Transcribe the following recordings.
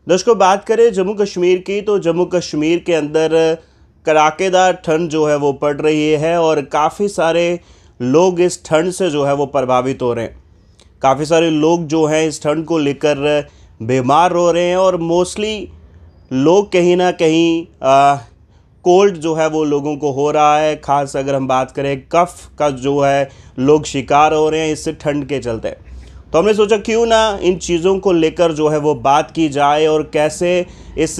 दोस्तों बात करें जम्मू कश्मीर की, तो जम्मू कश्मीर के अंदर कड़ाकेदार ठंड जो है वो पड़ रही है और काफ़ी सारे लोग इस ठंड से जो है वो प्रभावित हो रहे हैं। काफ़ी सारे लोग जो हैं इस ठंड को लेकर बीमार हो रहे हैं और मोस्टली लोग कहीं ना कहीं कोल्ड जो है वो लोगों को हो रहा है। ख़ास अगर हम बात करें कफ का जो है लोग शिकार हो रहे हैं इससे ठंड के चलते। तो हमने सोचा क्यों ना इन चीज़ों को लेकर जो है वो बात की जाए और कैसे इस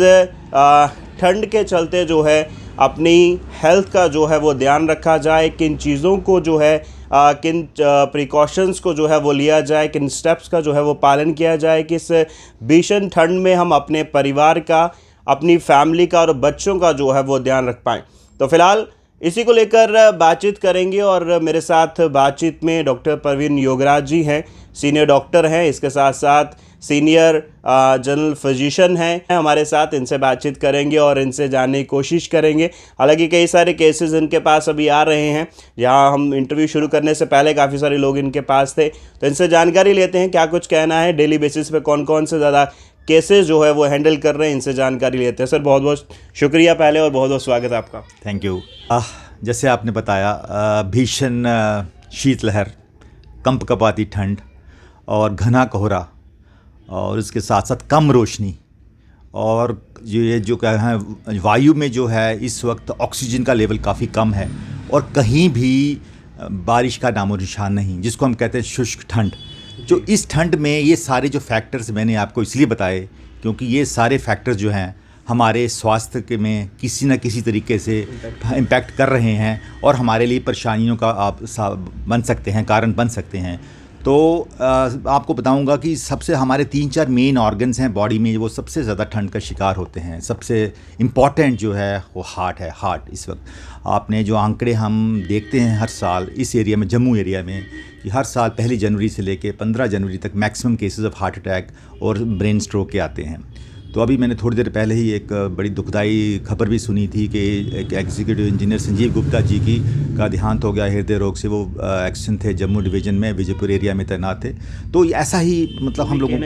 ठंड के चलते जो है अपनी हेल्थ का जो है वो ध्यान रखा जाए, किन चीज़ों को जो है किन प्रिकॉशंस को जो है वो लिया जाए, किन स्टेप्स का जो है वो पालन किया जाए कि इस भीषण ठंड में हम अपने परिवार का, अपनी फैमिली का और बच्चों का जो है वो ध्यान रख पाएँ। तो फिलहाल इसी को लेकर बातचीत करेंगे और मेरे साथ बातचीत में डॉक्टर परवीन योगराज जी हैं, सीनियर डॉक्टर हैं, इसके साथ साथ सीनियर जनरल फिजिशियन हैं हमारे साथ। इनसे बातचीत करेंगे और इनसे जानने की कोशिश करेंगे। हालांकि कई सारे केसेस इनके पास अभी आ रहे हैं। यहाँ हम इंटरव्यू शुरू करने से पहले काफ़ी सारे लोग इनके पास थे, तो इनसे जानकारी लेते हैं क्या कुछ कहना है, डेली बेसिस पे कौन कौन से ज़्यादा केसेस जो है वो हैंडल कर रहे हैं, इनसे जानकारी लेते हैं। सर बहुत बहुत शुक्रिया पहले और बहुत बहुत स्वागत है आपका। Thank you. जैसे आपने बताया भीषण शीतलहर, कंपकपाती ठंड और घना कोहरा और इसके साथ साथ कम रोशनी और ये जो क्या है वायु में जो है इस वक्त ऑक्सीजन का लेवल काफ़ी कम है और कहीं भी बारिश का नामो निशान नहीं, जिसको हम कहते हैं शुष्क ठंड। जो इस ठंड में ये सारे जो फैक्टर्स मैंने आपको इसलिए बताए क्योंकि ये सारे फैक्टर्स जो हैं हमारे स्वास्थ्य के में किसी न किसी तरीके से इम्पैक्ट कर रहे हैं और हमारे लिए परेशानियों का आप बन सकते हैं, कारण बन सकते हैं। तो आपको बताऊंगा कि सबसे हमारे 3-4 मेन ऑर्गन्स हैं बॉडी में, वो सबसे ज़्यादा ठंड का शिकार होते हैं। सबसे इम्पॉर्टेंट जो है वो हार्ट है। हार्ट इस वक्त आपने जो आंकड़े हम देखते हैं हर साल इस एरिया में, जम्मू एरिया में, कि हर साल 1 जनवरी से लेकर 15 जनवरी तक maximum cases of heart attack और ब्रेन स्ट्रोक के आते हैं। तो अभी मैंने थोड़ी देर पहले ही एक बड़ी दुखदाई खबर भी सुनी थी कि एक एग्जीक्यूटिव इंजीनियर संजीव गुप्ता जी का देहांत हो गया हृदय रोग से। वो एक्शन थे जम्मू डिवीज़न में, विजयपुर एरिया में तैनात थे। तो ऐसा ही मतलब हम लोगों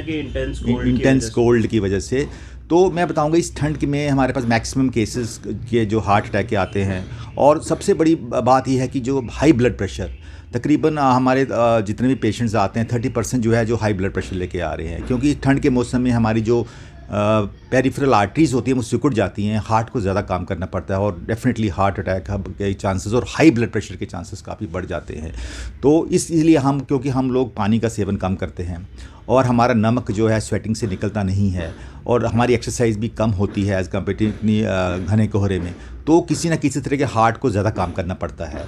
इंटेंस कोल्ड की वजह से। तो मैं बताऊंगा इस ठंड में हमारे पास मैक्सिमम केसेस के जो हार्ट अटैक के आते हैं। और सबसे बड़ी बात यह है कि जो हाई ब्लड प्रेशर, तकरीबन हमारे जितने भी पेशेंट्स आते हैं 30% जो है जो हाई ब्लड प्रेशर लेके आ रहे हैं, क्योंकि ठंड के मौसम में हमारी जो पेरिफेरल आर्टरीज होती हैं वो सिकुड़ जाती हैं, हार्ट को ज़्यादा काम करना पड़ता है और डेफिनेटली हार्ट अटैक के चांसेस और हाई ब्लड प्रेशर के चांसेस काफ़ी बढ़ जाते हैं। तो इसलिए क्योंकि हम लोग पानी का सेवन कम करते हैं और हमारा नमक जो है स्वेटिंग से निकलता नहीं है और हमारी एक्सरसाइज भी कम होती है एज़ कम्पेरेटिवली घने कोहरे में, तो किसी न किसी तरह के हार्ट को ज़्यादा काम करना पड़ता है।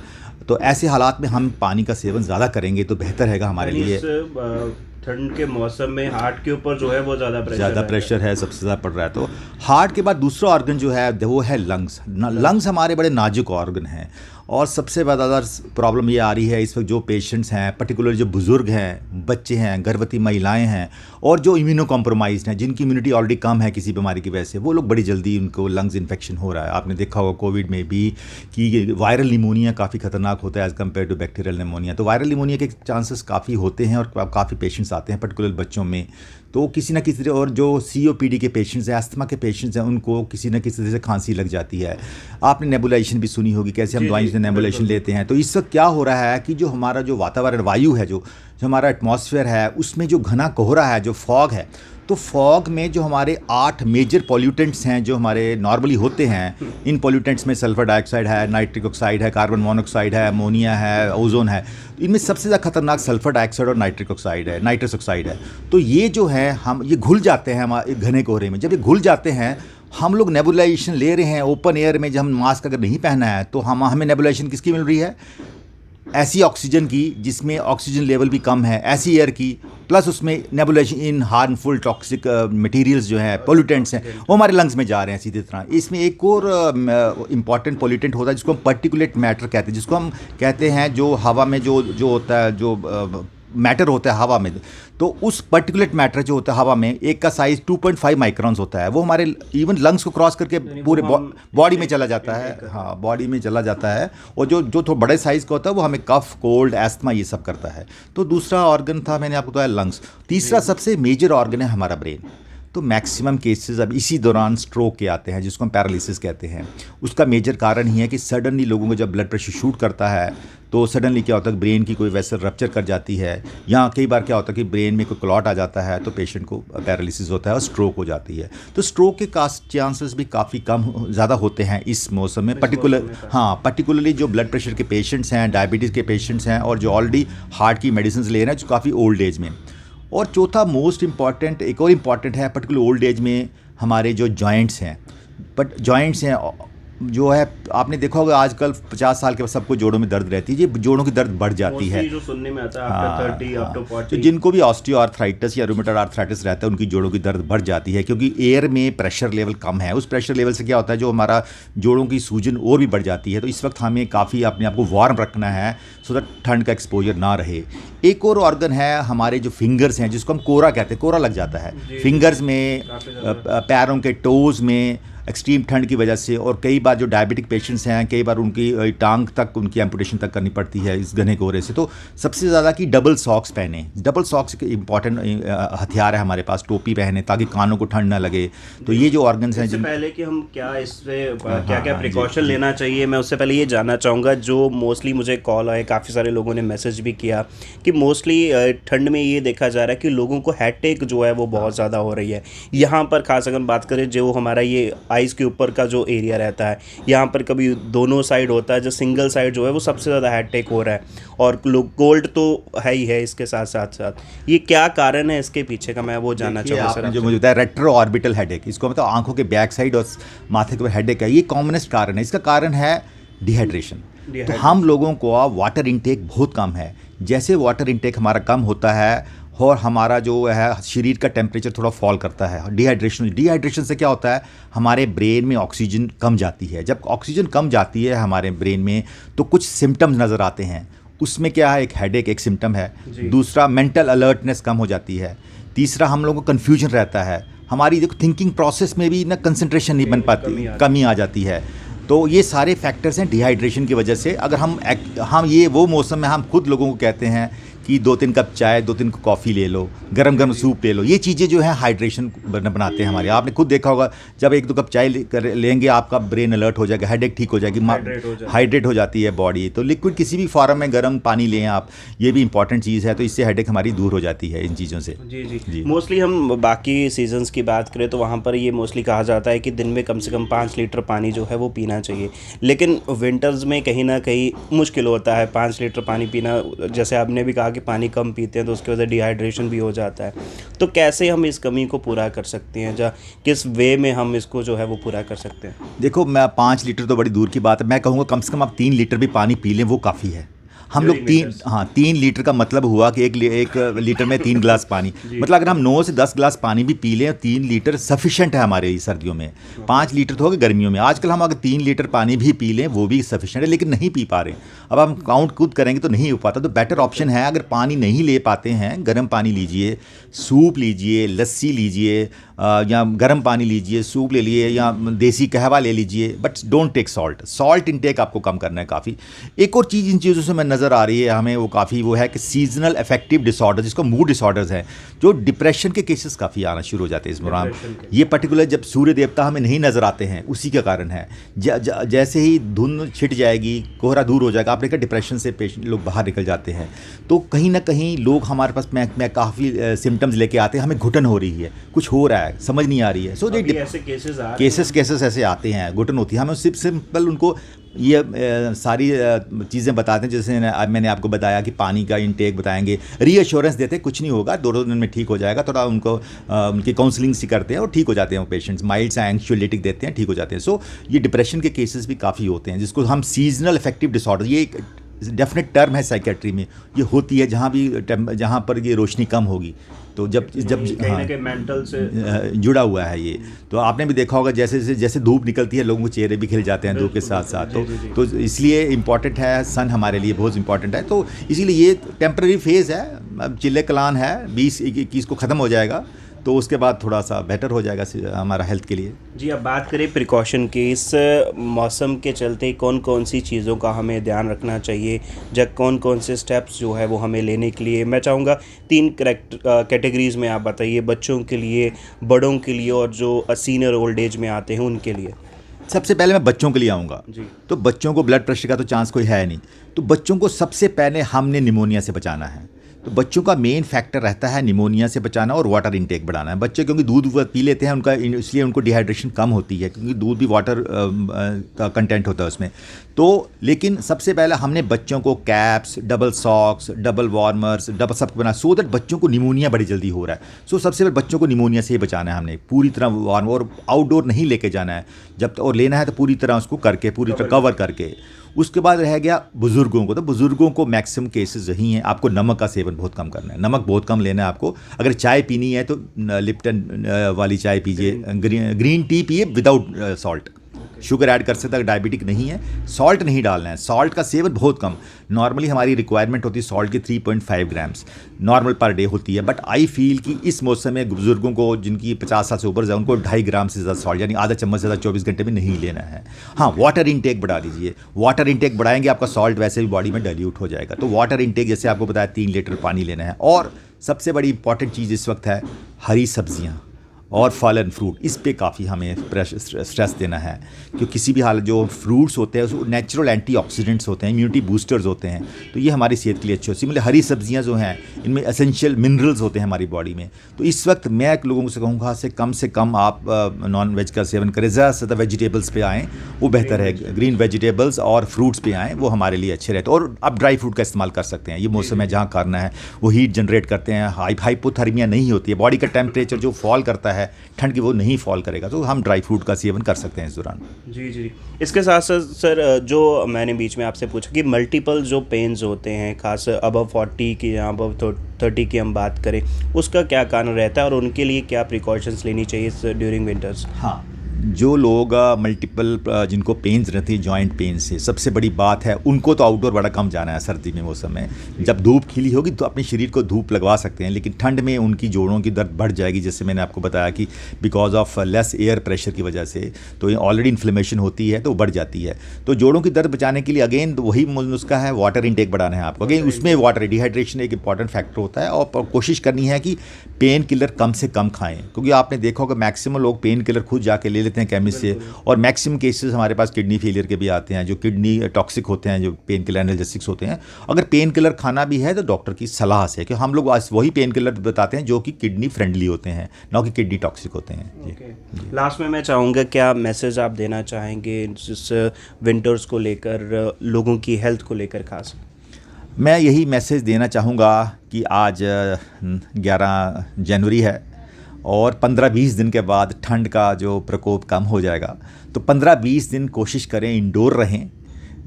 तो ऐसे हालात में हम पानी का सेवन ज़्यादा करेंगे तो बेहतर रहेगा हमारे लिए। ठंड के मौसम में हार्ट के ऊपर जो है वो ज़्यादा प्रेशर है, सबसे ज़्यादा पड़ रहा है। तो हार्ट के बाद दूसरा ऑर्गन जो है वो है लंग्स। लंग्स हमारे बड़े नाजुक ऑर्गन हैं और सबसे ज़्यादा प्रॉब्लम ये आ रही है इस वक्त जो पेशेंट्स हैं, पर्टिकुलर जो बुज़ुर्ग हैं, बच्चे हैं, गर्भवती महिलाएं हैं और जो इम्यूनो कॉम्प्रोमाइज़्ड हैं, जिनकी इम्यूनिटी ऑलरेडी कम है किसी बीमारी की वजह से, वो लोग बड़ी जल्दी उनको लंग्स इन्फेक्शन हो रहा है। आपने देखा होगा कोविड में भी कि वायरल निमोनिया काफ़ी ख़तरनाक होता है as compared to bacterial pneumonia. तो वायरल निमोनिया के चांसेस काफ़ी होते हैं और काफ़ी पेशेंट्स आते हैं पर्टिकुलर बच्चों में। तो किसी न किसी तरह, और जो COPD के पेशेंट्स हैं, अस्थमा के पेशेंट्स हैं, उनको किसी न किसी तरह से खांसी लग जाती है। आपने नेबुलाइजेशन भी सुनी होगी, कैसे हम दवाई से नेबुलाइजेशन लेते हैं। तो इस वक्त क्या हो रहा है कि जो हमारा जो वातावरण वायु है, जो हमारा एटमॉस्फेयर है, उसमें जो घना कोहरा है, जो फॉग है, तो फॉग में जो हमारे 8 मेजर पॉल्यूटेंट्स हैं जो हमारे नॉर्मली होते हैं, इन पॉल्यूटेंट्स में सल्फर डाइऑक्साइड है, नाइट्रिक ऑक्साइड है, कार्बन मोनोऑक्साइड है, अमोनिया है, ओजोन है। इनमें सबसे ज़्यादा खतरनाक सल्फर डाइऑक्साइड और नाइट्रिक ऑक्साइड है, नाइट्रस ऑक्साइड है। तो ये जो है ये घुल जाते हैं हमारे घने कोहरे में। जब ये घुल जाते हैं, हम लोग नेबुलाइजेशन ले रहे हैं ओपन एयर में, जब हम मास्क अगर नहीं पहना है तो हमें नेबुलाइजेशन किसकी मिल रही है? ऐसी ऑक्सीजन की जिसमें ऑक्सीजन लेवल भी कम है, ऐसी एयर की, प्लस उसमें नेबुलाइजेशन इन हार्मफुल टॉक्सिक मटेरियल्स जो है, पोल्यूटेंट्स हैं, वो हमारे लंग्स में जा रहे हैं सीधी तरह। इसमें एक और इम्पॉर्टेंट पोल्यूटेंट होता है जिसको हम पर्टिकुलेट मैटर कहते हैं, जिसको हम कहते हैं जो हवा में जो होता है, जो मैटर होता है हवा में। तो उस पर्टिकुलेट मैटर जो होता है हवा में, एक का साइज़ 2.5 माइक्रॉन्स होता है, वो हमारे इवन लंग्स को क्रॉस करके पूरे बॉडी में चला जाता है। हाँ, बॉडी में चला जाता है। और जो थोड़ा बड़े साइज़ का होता है वो हमें कफ, कोल्ड, एस्थमा ये सब करता है। तो दूसरा ऑर्गन था, मैंने आपको बताया, लंग्स। तीसरा सबसे मेजर ऑर्गन है हमारा ब्रेन। तो मैक्सिमम केसेस अब इसी दौरान स्ट्रोक के आते हैं, जिसको हम पैरालिसिस कहते हैं। उसका मेजर कारण ही है कि सडनली लोगों को जब ब्लड प्रेशर शूट करता है तो सडनली क्या होता है, ब्रेन की कोई वेसल रप्चर कर जाती है, या कई बार क्या होता है कि ब्रेन में कोई क्लॉट आ जाता है तो पेशेंट को पैरालिसिस होता है और स्ट्रोक हो जाती है। तो स्ट्रोक के चांसेस भी काफ़ी ज़्यादा होते हैं इस मौसम में, पर्टिकुलरली जो ब्लड प्रेशर के पेशेंट्स हैं, डायबिटीज़ के पेशेंट्स हैं, और जो ऑलरेडी हार्ट की मेडिसिन ले रहे हैं, जो काफ़ी ओल्ड एज में। और चौथा मोस्ट इम्पॉर्टेंट, एक और इम्पॉर्टेंट है पर्टिकुलर ओल्ड एज में हमारे जो जॉइंट्स हैं, बट जॉइंट्स हैं जो है, आपने देखा होगा आजकल 50 साल के बाद सबको जोड़ों में दर्द रहती है, ये जोड़ों की दर्द बढ़ जाती है, जो सुनने में आता है आफ्टर 30 आफ्टर 40। तो जिनको भी ऑस्टियोआर्थराइटिस या रूमेटॉइड आर्थराइटिस रहता है उनकी जोड़ों की दर्द बढ़ जाती है, क्योंकि एयर में प्रेशर लेवल कम है। उस प्रेशर लेवल से क्या होता है, जो हमारा जोड़ों की सूजन और भी बढ़ जाती है। तो इस वक्त हमें काफ़ी अपने आप को वार्म रखना है सो दैट ठंड का एक्सपोजर ना रहे। एक और ऑर्गन है हमारे जो फिंगर्स हैं, जिसको हम कोरा कहते हैं, कोरा लग जाता है फिंगर्स में, पैरों के टोज़ में एक्सट्रीम ठंड की वजह से। और कई बार जो डायबिटिक पेशेंट्स हैं, कई बार उनकी टांग तक, उनकी एम्पुटेशन तक करनी पड़ती है इस घने कोहरे से। तो सबसे ज़्यादा कि डबल सॉक्स पहने, डबल सॉक्स एक इंपॉर्टेंट हथियार है हमारे पास, टोपी पहने ताकि कानों को ठंड ना लगे। तो ये जो ऑर्गन्स हैं, पहले कि हम क्या इससे क्या क्या प्रिकॉशन लेना चाहिए, मैं उससे पहले ये जानना चाहूँगा, जो मोस्टली मुझे कॉल आए, काफ़ी सारे लोगों ने मैसेज भी किया कि मोस्टली ठंड में ये देखा जा रहा है कि लोगों को हेडेक जो है वो बहुत ज़्यादा हो रही है। यहाँ पर खास अगर बात करें, जो हमारा ये आइस के ऊपर का जो एरिया रहता है, यहाँ पर कभी दोनों साइड होता है, जो सिंगल साइड जो है वो सबसे ज़्यादा हेडेक हो रहा है, और कोल्ड तो है ही है इसके साथ साथ। ये क्या कारण है इसके पीछे का, मैं वो जानना चाहूँगा सर। जो मुझे बताया रेट्रो ऑर्बिटल हेडेक, इसको मतलब आंखों के बैक साइड और माथे के ऊपर हेडेक है, ये कॉमनेस्ट कारण है। इसका कारण है डिहाइड्रेशन। तो हम लोगों को वाटर इनटेक बहुत कम है। जैसे वाटर इनटेक हमारा कम होता है और हमारा जो है शरीर का टेम्परेचर थोड़ा फॉल करता है, डिहाइड्रेशन से क्या होता है, हमारे ब्रेन में ऑक्सीजन कम जाती है। जब ऑक्सीजन कम जाती है हमारे ब्रेन में तो कुछ सिम्टम्स नज़र आते हैं। उसमें क्या है, एक हेडेक एक सिम्टम है, दूसरा मेंटल अलर्टनेस कम हो जाती है, तीसरा हम लोगों को कन्फ्यूजन रहता है, हमारी देखो थिंकिंग प्रोसेस में भी ना कंसंट्रेशन नहीं बन पाती, कमी आ जाती है। तो ये सारे फैक्टर्स हैं डिहाइड्रेशन की वजह से। अगर हम ये वो मौसम में हम खुद लोगों को कहते हैं कि 2-3 कप चाय, 2-3 कप कॉफ़ी ले लो, गरम गरम सूप ले लो, ये चीज़ें जो है हाइड्रेशन बनाते हैं हमारे। आपने खुद देखा होगा, जब 1-2 कप चाय लेंगे आपका ब्रेन अलर्ट हो जाएगा, हेडेक ठीक हो जाएगी, हाइड्रेट हो जाती है बॉडी। तो लिक्विड किसी भी फॉर्म में गर्म पानी लें आप, ये भी इंपॉर्टेंट चीज़ है। तो इससे हेडेक हमारी दूर हो जाती है इन चीज़ों से। जी। मोस्टली हम बाकी सीजन्स की बात करें तो वहाँ पर ये मोस्टली कहा जाता है कि दिन में कम से कम 5 लीटर पानी जो है वो पीना चाहिए, लेकिन विंटर्स में कहीं ना कहीं मुश्किल होता है 5 लीटर पानी पीना। जैसे आपने भी कहा कि पानी कम पीते हैं तो उसकी वजह से डिहाइड्रेशन भी हो जाता है। तो कैसे हम इस कमी को पूरा कर सकते हैं, किस वे में हम इसको जो है वो पूरा कर सकते हैं? देखो, मैं 5 लीटर तो बड़ी दूर की बात है, मैं कहूँगा कम से कम आप 3 लीटर भी पानी पी लें, वो काफ़ी है। हम लोग 3 लीटर का मतलब हुआ कि एक लीटर में 3 गिलास पानी, मतलब अगर हम 9 से 10 गिलास पानी भी पी लें, 3 लीटर सफिशेंट है हमारे सर्दियों में। 5 लीटर तो होगा गर्मियों में। आजकल हम अगर 3 लीटर पानी भी पी लें वो भी सफिशेंट है, लेकिन नहीं पी पा रहे। अब हम काउंट खुद करेंगे तो नहीं हो पाता। तो बेटर ऑप्शन है, अगर पानी नहीं ले पाते हैं, गर्म पानी लीजिए, सूप लीजिए, लस्सी लीजिए, या गर्म पानी लीजिए, सूप ले लिए, या देसी कहवा ले लीजिए, but don't take salt intake आपको कम करना है काफ़ी। एक और चीज़ इन चीज़ों से मैं नज़र आ रही है हमें वो काफ़ी, वो है कि सीजनल अफेक्टिव डिसऑर्डर, जिसको मूड डिसऑर्डर्स हैं, जो डिप्रेशन के केसेस काफ़ी आना शुरू हो जाते हैं इस दौरान। ये पर्टिकुलर जब सूर्य देवता हमें नहीं नज़र आते हैं, उसी का कारण है। जैसे ही धुंध छिट जाएगी, कोहरा दूर हो जाएगा, आपने कहा डिप्रेशन से पेशेंट लोग बाहर निकल जाते हैं। तो कहीं ना कहीं लोग हमारे पास मैं काफ़ी सिम्टम्स लेके आते हैं, हमें घुटन हो रही है, कुछ हो रहा है, समझ नहीं आ रही है। सो ऐसे केसेस ऐसे आते हैं, घुटन होती है। हमें सिंपल उनको ये सारी चीज़ें बताते हैं, जैसे मैंने आपको बताया कि पानी का इनटेक बताएंगे, रीअश्योरेंस देते हैं, कुछ नहीं होगा, 2 दिन में ठीक हो जाएगा। थोड़ा उनको उनकी काउंसलिंग सी करते हैं और ठीक हो जाते हैं वो पेशेंट्स, माइल्ड सा एंग्जाइटी देते हैं, ठीक हो जाते हैं। सो ये डिप्रेशन के केसेस भी काफ़ी होते हैं, जिसको हम सीजनल अफेक्टिव डिसऑर्डर, ये एक डेफिनेट टर्म है साइकेट्री में, ये होती है जहाँ पर ये रोशनी कम होगी। तो जब मेंटल से जुड़ा हुआ है ये। तो आपने भी देखा होगा जैसे धूप निकलती है, लोगों के चेहरे भी खिल जाते हैं धूप के साथ साथ। तो इसलिए इम्पॉर्टेंट है, सन हमारे लिए बहुत इंपॉर्टेंट है। तो इसीलिए ये टेम्प्रेरी फेज़ है, अब चिल्ले कलान है, 20-21 को ख़त्म हो जाएगा। तो उसके बाद थोड़ा सा बेटर हो जाएगा हमारा हेल्थ के लिए। जी, अब बात करें प्रिकॉशन की, इस मौसम के चलते कौन कौन सी चीज़ों का हमें ध्यान रखना चाहिए, जब कौन कौन से स्टेप्स जो है वो हमें लेने के लिए, मैं चाहूँगा 3 कैटेगरीज़ में आप बताइए, बच्चों के लिए, बड़ों के लिए और जो सीनियर ओल्ड एज में आते हैं उनके लिए। सबसे पहले मैं बच्चों के लिए आऊँगा। तो बच्चों को ब्लड प्रेशर का तो चांस कोई है नहीं, तो बच्चों को सबसे पहले हमने निमोनिया से बचाना है। तो बच्चों का मेन फैक्टर रहता है निमोनिया से बचाना और वाटर इंटेक बढ़ाना है। बच्चे क्योंकि दूध पी लेते हैं उनका, इसलिए उनको डिहाइड्रेशन कम होती है, क्योंकि दूध भी वाटर का कंटेंट होता है उसमें। तो लेकिन सबसे पहले हमने बच्चों को caps, double socks, double warmers, double सब बना, सो दैट बच्चों को निमोनिया बड़ी जल्दी हो रहा है। सो सबसे पहले बच्चों को निमोनिया से ही बचाना है हमने, पूरी तरह वार्म, और आउटडोर नहीं लेके जाना है जब, और लेना है तो पूरी तरह उसको करके, पूरी तरह कवर करके। उसके बाद रह गया बुज़ुर्गों को, तो बुज़ुर्गों को मैक्सिमम केसेस यही हैं, आपको नमक का सेवन बहुत कम करना है, नमक बहुत कम लेना है आपको। अगर चाय पीनी है तो लिप्टन वाली चाय पीजिए, ग्रीन टी पिए विदाउट सॉल्ट, शुगर ऐड कर सकते हैं, डायबिटिक नहीं है, सॉल्ट नहीं डालना है, सॉल्ट का सेवन बहुत कम। नॉर्मली हमारी रिक्वायरमेंट होती है सॉल्ट की 3.5 ग्राम्स नॉर्मल पर डे होती है, बट आई फील कि इस मौसम में बुजुर्गों को जिनकी 50 साल से ऊपर है उनको 2.5 ग्राम से ज़्यादा सॉल्ट, यानी आधा चम्मच से ज़्यादा 24 घंटे में नहीं लेना है। हाँ, वाटर इंटेक बढ़ा दीजिए, वाटर इंटेक बढ़ाएंगे आपका सॉल्ट वैसे भी बॉडी में डाइल्यूट हो जाएगा। तो वाटर इंटेक जैसे आपको बताया 3 लीटर पानी लेना है। और सबसे बड़ी इंपॉर्टेंट चीज़ इस वक्त है हरी सब्जियाँ और फल एंड फ्रूट, इस पे काफ़ी हमें स्ट्रेस देना है, क्योंकि किसी भी हालत जो फ्रूट्स होते हैं उसको नेचुरल एंटीऑक्सीडेंट्स होते हैं, इम्यूनिटी बूस्टर्स होते हैं, तो ये हमारी सेहत के लिए अच्छे होती है। मतलब हरी सब्जियां जो हैं इनमें एसेंशियल मिनरल्स होते हैं हमारी बॉडी में। तो इस वक्त मैं लोगों से कहूँगा से कम आप नॉन वेज का सेवन करें, ज़्यादा से ज़्यादा वेजिटेबल्स पे आएँ, वो बेहतर है। ग्रीन वेजिटेबल्स और फ्रूट्स पे आएँ, वो हमारे लिए अच्छे रहते हैं। और आप ड्राई फ्रूट का इस्तेमाल कर सकते हैं, ये मौसम है जहाँ करना है, वो हीट जनरेट करते हैं, हाइपोथर्मिया नहीं होती है, बॉडी का टेम्परेचर जो फॉल करता है ठंड की वो नहीं फॉल करेगा, तो हम ड्राई फ्रूट का सेवन कर सकते हैं इस दौरान। जी जी। इसके साथ साथ सर, जो मैंने बीच में आपसे पूछा कि मल्टीपल जो पेन्स होते हैं, खास अबव 40 की या अबव 30 की हम बात करें, उसका क्या कारण रहता है और उनके लिए क्या प्रिकॉशंस लेनी चाहिए ड्यूरिंग विंटर्स? हाँ, जो लोग मल्टीपल जिनको पेन्स रहती है जॉइंट पेन से, सबसे बड़ी बात है उनको तो आउटडोर बड़ा कम जाना है सर्दी में मौसम में। जब धूप खिली होगी तो अपने शरीर को धूप लगवा सकते हैं, लेकिन ठंड में उनकी जोड़ों की दर्द बढ़ जाएगी, जैसे मैंने आपको बताया कि because of less air pressure की वजह से, तो ऑलरेडी इन्फ्लेमेशन होती है तो बढ़ जाती है। तो जोड़ों की दर्द बचाने के लिए अगेन वही नुस्खा है, वाटर इंटेक बढ़ाना है आपको। अगेन उसमें वाटर डिहाइड्रेशन एक इंपॉर्टेंट फैक्टर होता है, और कोशिश करनी है कि पेन किलर कम से कम खाएँ, क्योंकि आपने देखा होगा मैक्सिमम लोग पेन किलर खुद जाके ले लेते हैं केमिस्ट से, और मैक्सिमम केसेस हमारे पास किडनी फेलियर के भी आते हैं, जो किडनी टॉक्सिक होते हैं, जो पेन किलर एनाल्जेसिक्स होते हैं। अगर पेन किलर खाना भी है तो डॉक्टर की सलाह से, कि हम लोग वही पेन किलर बताते हैं जो कि किडनी फ्रेंडली होते हैं, ना कि किडनी टॉक्सिक होते हैं। लास्ट में मैं चाहूँगा, क्या मैसेज आप देना चाहेंगे जिस विंटर्स को लेकर, लोगों की हेल्थ को लेकर खास? मैं यही मैसेज देना चाहूँगा कि आज 11 जनवरी है और 15-20 दिन के बाद ठंड का जो प्रकोप कम हो जाएगा, तो 15-20 दिन कोशिश करें इंडोर रहें,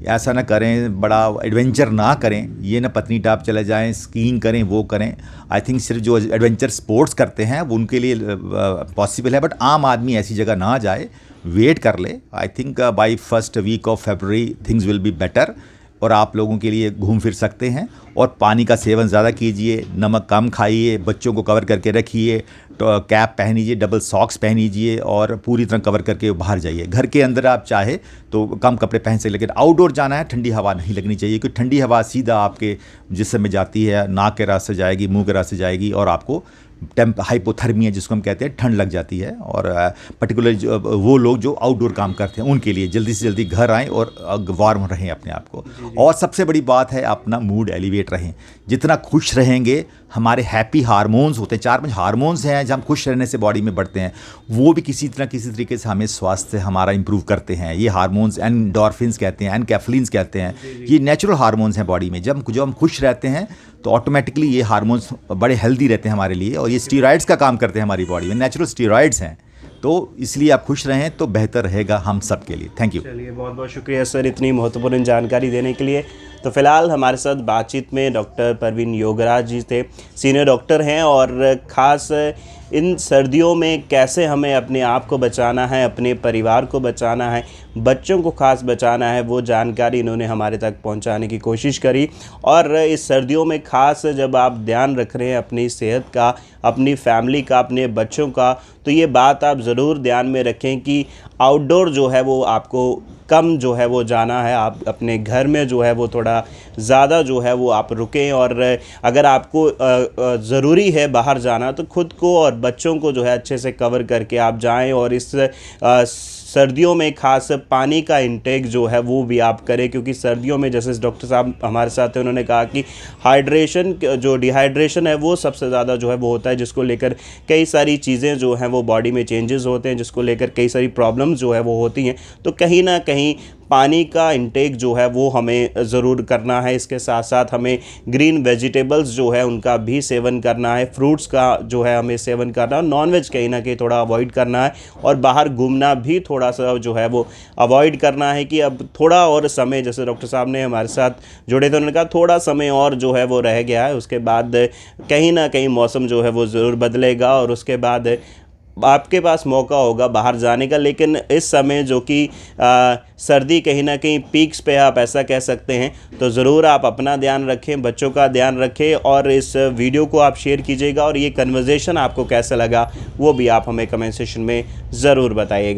ऐसा ना करें, बड़ा एडवेंचर ना करें, ये ना पत्नी टॉप चले जाएं, स्कीइंग करें, वो करें। आई थिंक सिर्फ जो एडवेंचर स्पोर्ट्स करते हैं वो उनके लिए पॉसिबल है, बट आम आदमी ऐसी जगह ना जाए, वेट कर ले। I think by first week of February things will be better, और आप लोगों के लिए घूम फिर सकते हैं। और पानी का सेवन ज़्यादा कीजिए, नमक कम खाइए, बच्चों को कवर करके रखिए, तो कैप पहनीजिए, डबल सॉक्स पहनीजिए, और पूरी तरह कवर करके बाहर जाइए। घर के अंदर आप चाहे तो कम कपड़े पहन सकते, लेकिन आउटडोर जाना है, ठंडी हवा नहीं लगनी चाहिए, क्योंकि ठंडी हवा सीधा आपके जिस्म में जाती है, नाक के रास्ते जाएगी, मुंह के रास्ते जाएगी, और आपको हाइपोथर्मिया जिसको हम कहते हैं, ठंड लग जाती है। और पर्टिकुलर वो लोग जो आउटडोर काम करते हैं उनके लिए जल्दी से जल्दी घर आएँ और वार्म रहें अपने आप को। और सबसे बड़ी बात है, अपना मूड एलिवेट रहें। जितना खुश रहेंगे, हमारे हैप्पी हार्मोन्स होते हैं, 4-5 हार्मोन्स हैं जो हम खुश रहने से बॉडी में बढ़ते हैं, वो भी किसी तरीके से हमें स्वास्थ्य हमारा इंप्रूव करते हैं। ये हार्मोन्स एंडोर्फिन्स कहते हैं, एनकैफ्लिन्स कहते हैं, ये नेचुरल हार्मोन्स हैं बॉडी में। जब हम खुश रहते हैं तो ऑटोमेटिकली ये हार्मोन्स बड़े हेल्दी रहते हैं हमारे लिए, और ये स्टीरॉइड्स का काम करते हैं हमारी बॉडी में, नेचुरल स्टीरॉइड्स हैं। तो इसलिए आप खुश रहें तो बेहतर रहेगा हम सब के लिए। Thank you. चलिए, बहुत बहुत शुक्रिया सर इतनी महत्वपूर्ण जानकारी देने के लिए। तो फिलहाल हमारे साथ बातचीत में डॉक्टर परवीन योगराज जी थे, सीनियर डॉक्टर हैं, और ख़ास इन सर्दियों में कैसे हमें अपने आप को बचाना है, अपने परिवार को बचाना है, बच्चों को खास बचाना है, वो जानकारी इन्होंने हमारे तक पहुंचाने की कोशिश करी। और इस सर्दियों में खास जब आप ध्यान रख रहे हैं अपनी सेहत का, अपनी फैमिली का, अपने बच्चों का, तो ये बात आप ज़रूर ध्यान में रखें कि आउटडोर जो है वो आपको कम जो है वो जाना है। आप अपने घर में जो है वो थोड़ा ज़्यादा जो है वो आप रुकें, और अगर आपको ज़रूरी है बाहर जाना तो खुद को और बच्चों को जो है अच्छे से कवर करके आप जाएं। और इस सर्दियों में खास पानी का इंटेक जो है वो भी आप करें, क्योंकि सर्दियों में जैसे डॉक्टर साहब हमारे साथ हैं, उन्होंने कहा कि हाइड्रेशन, जो डिहाइड्रेशन है वो सबसे ज़्यादा जो है वो होता है, जिसको लेकर कई सारी चीज़ें जो हैं वो बॉडी में चेंजेस होते हैं, जिसको लेकर कई सारी प्रॉब्लम्स जो है वो होती हैं। तो कहीं ना कहीं पानी का इंटेक जो है वो हमें ज़रूर करना है। इसके साथ साथ हमें ग्रीन वेजिटेबल्स जो है उनका भी सेवन करना है, फ्रूट्स का जो है हमें सेवन करना है, नॉनवेज कहीं ना कहीं थोड़ा अवॉइड करना है, और बाहर घूमना भी थोड़ा सा जो है वो अवॉइड करना है कि अब थोड़ा और समय, जैसे डॉक्टर साहब ने हमारे साथ जुड़े थे, उन्होंने कहा थोड़ा समय और जो है वो रह गया है, उसके बाद कहीं ना कहीं मौसम जो है वो ज़रूर बदलेगा और उसके बाद आपके पास मौका होगा बाहर जाने का। लेकिन इस समय जो कि सर्दी कहीं ना कहीं पीक्स पे आप ऐसा कह सकते हैं, तो ज़रूर आप अपना ध्यान रखें, बच्चों का ध्यान रखें, और इस वीडियो को आप शेयर कीजिएगा। और ये कन्वर्सेशन आपको कैसा लगा वो भी आप हमें कमेंट सेक्शन में ज़रूर बताइएगा।